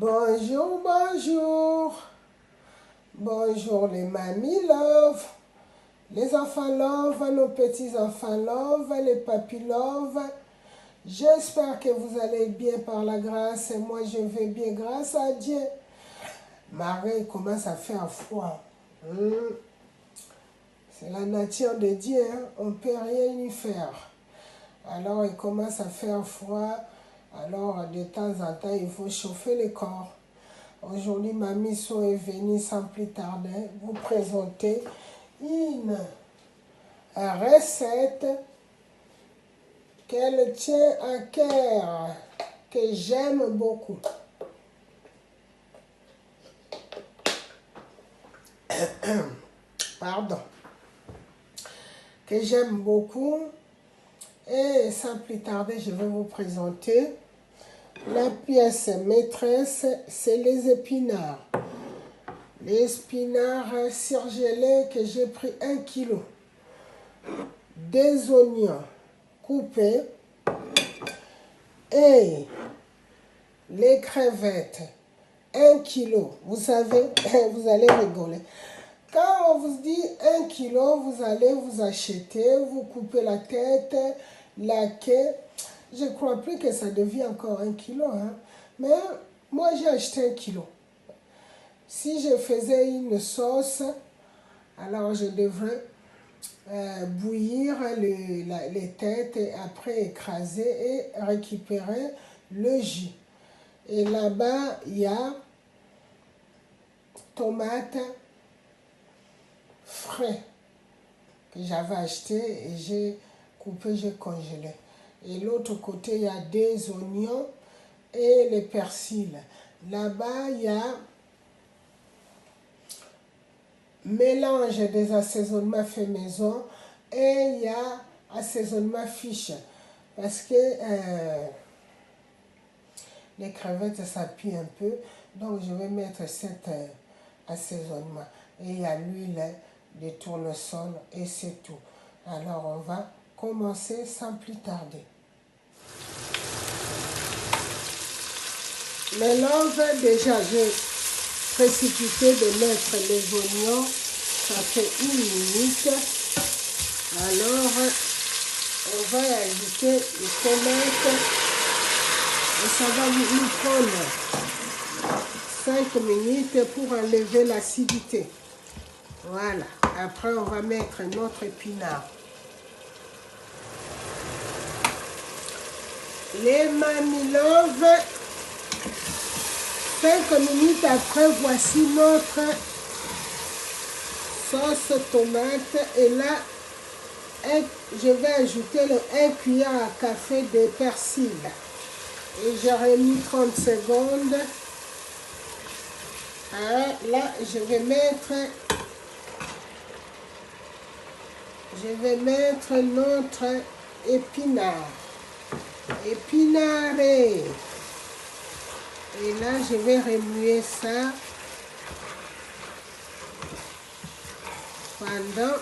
Bonjour, bonjour. Bonjour les mamies love, les enfants love, nos petits-enfants love, les papis love. J'espère que vous allez bien par la grâce et moi je vais bien grâce à Dieu. Marie commence à faire froid. C'est la nature de Dieu, hein? On ne peut rien y faire. Alors il commence à faire froid, alors de temps en temps il faut chauffer le corps. Aujourd'hui, ma mission est venue sans plus tarder vous présenter une recette qu'elle tient à cœur, que j'aime beaucoup. Pardon. Que j'aime beaucoup. Et sans plus tarder, je vais vous présenter la pièce maîtresse, c'est les épinards. Les épinards surgelés que j'ai pris 1 kg. Des oignons coupés et les crevettes 1 kg. Vous savez, vous allez rigoler. Quand on vous dit 1 kg, vous allez vous acheter, vous coupez la tête, la queue. Je ne crois plus que ça devient encore 1 kg. Hein. Mais moi, j'ai acheté 1 kg. Si je faisais une sauce, alors je devrais bouillir les têtes et après écraser et récupérer le jus. Et là-bas, il y a tomates frais que j'avais acheté et j'ai coupé, j'ai congelé. Et l'autre côté, il y a des oignons et les persils. Là-bas, il y a mélange des assaisonnements fait maison et il y a assaisonnement fiche. Parce que les crevettes, ça pue un peu. Donc, je vais mettre cet assaisonnement. Et il y a l'huile de tournesol et c'est tout. Alors, on va commencer sans plus tarder. Mélange, déjà, j'ai précipité de mettre les oignons. Ça fait 1 minute. Alors, on va ajouter les tomates. Et ça va nous prendre 5 minutes pour enlever l'acidité. Voilà. Après, on va mettre notre épinard. Les Mamie Love. 5 minutes après, voici notre sauce tomate. Et là, je vais ajouter 1 cuillère à café de persil. Et j'aurai mis 30 secondes. Alors, là, je vais mettre notre épinard. Épinaré. Et là, je vais remuer ça pendant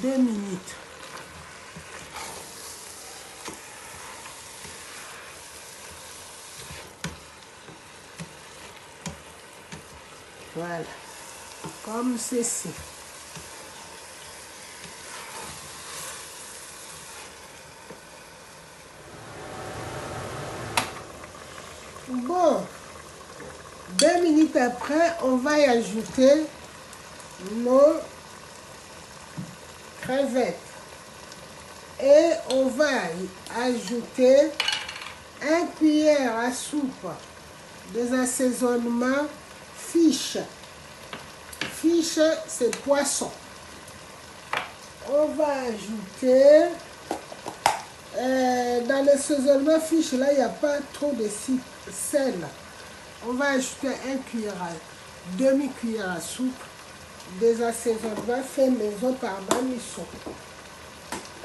2 minutes. Voilà, comme ceci. Bon, 2 minutes après, on va y ajouter nos crevettes. Et on va y ajouter 1 cuillère à soupe des assaisonnements fiche. Fiche, c'est poisson. On va ajouter, dans l'assaisonnement fiche, là, il n'y a pas trop de sel. On va ajouter 1 cuillère, demi-cuillère à soupe des assaisonnements fait maison par Mamisson.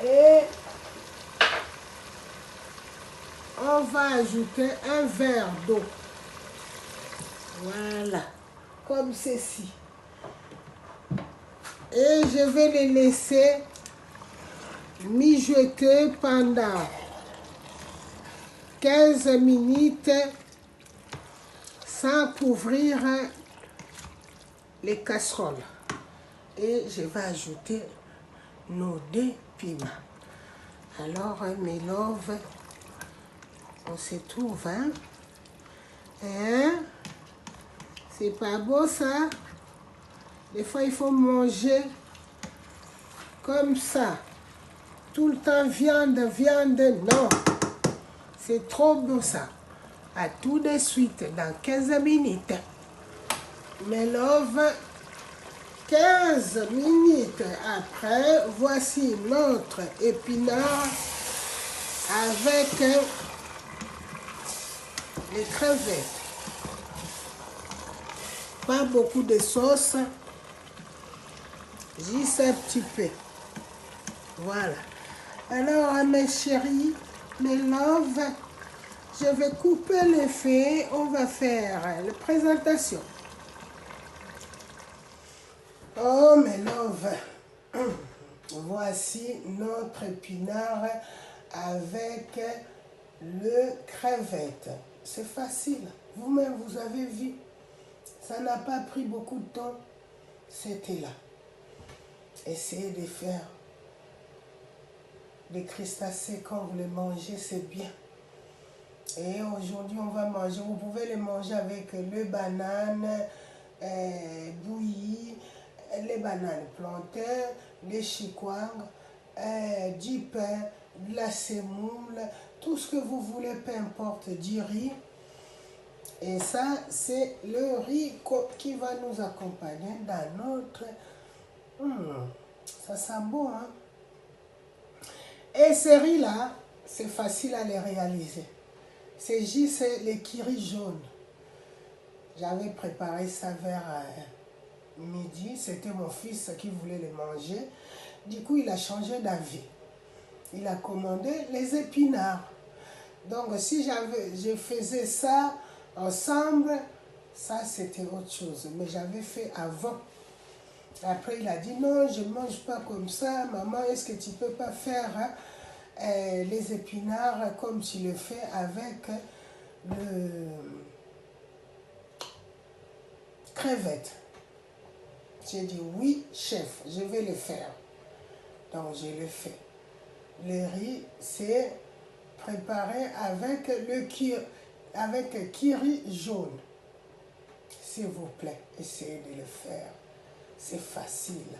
Et on va ajouter 1 verre d'eau. Voilà, comme ceci. Et je vais les laisser mijoter pendant 15 minutes sans couvrir les casseroles. Et je vais ajouter nos 2 piments. Alors, mes loves, on se trouve, hein? Hein? C'est pas beau, ça? Des fois, il faut manger comme ça. Tout le temps, viande, non. C'est trop beau, ça. À tout de suite, dans 15 minutes. Mes loves, 15 minutes après, voici notre épinard avec les crevettes. Pas beaucoup de sauce, juste un petit peu. Voilà. Alors, mes chéris, mes loves, je vais couper les feuilles. On va faire la présentation. Oh, mes loves, voici notre épinard avec le crevette. C'est facile. Vous-même, vous avez vu. Ça n'a pas pris beaucoup de temps. C'était là. Essayez de faire des crustacés quand vous les mangez, c'est bien. Et aujourd'hui, on va manger. Vous pouvez les manger avec le banane bouilli, les bananes plantains, les chikwang, du pain, de la semoule, tout ce que vous voulez, peu importe, du riz. Et ça, c'est le riz qui va nous accompagner dans notre... ça sent bon, hein? Et ces riz-là, c'est facile à les réaliser. C'est juste les kiris jaunes. J'avais préparé ça vers midi. C'était mon fils qui voulait les manger. Du coup, il a changé d'avis. Il a commandé les épinards. Donc, si je faisais ça ensemble, ça c'était autre chose. Mais j'avais fait avant. Après, il a dit non, je ne mange pas comme ça. Maman, est-ce que tu ne peux pas faire les épinards comme tu le fais avec le crevette? J'ai dit oui, chef, je vais le faire. Donc, je le fais. Le riz, c'est préparé avec avec kiri jaune. S'il vous plaît, essayez de le faire. C'est facile.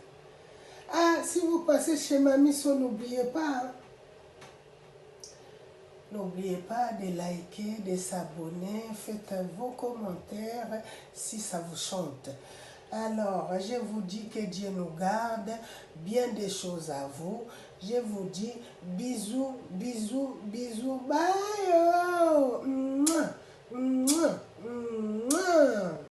Ah, si vous passez chez Mamie So, n'oubliez pas. Hein? N'oubliez pas de liker, de s'abonner. Faites vos commentaires si ça vous chante. Alors, je vous dis que Dieu nous garde. Bien des choses à vous. Je vous dis bisous, bisous, bisous. Bye.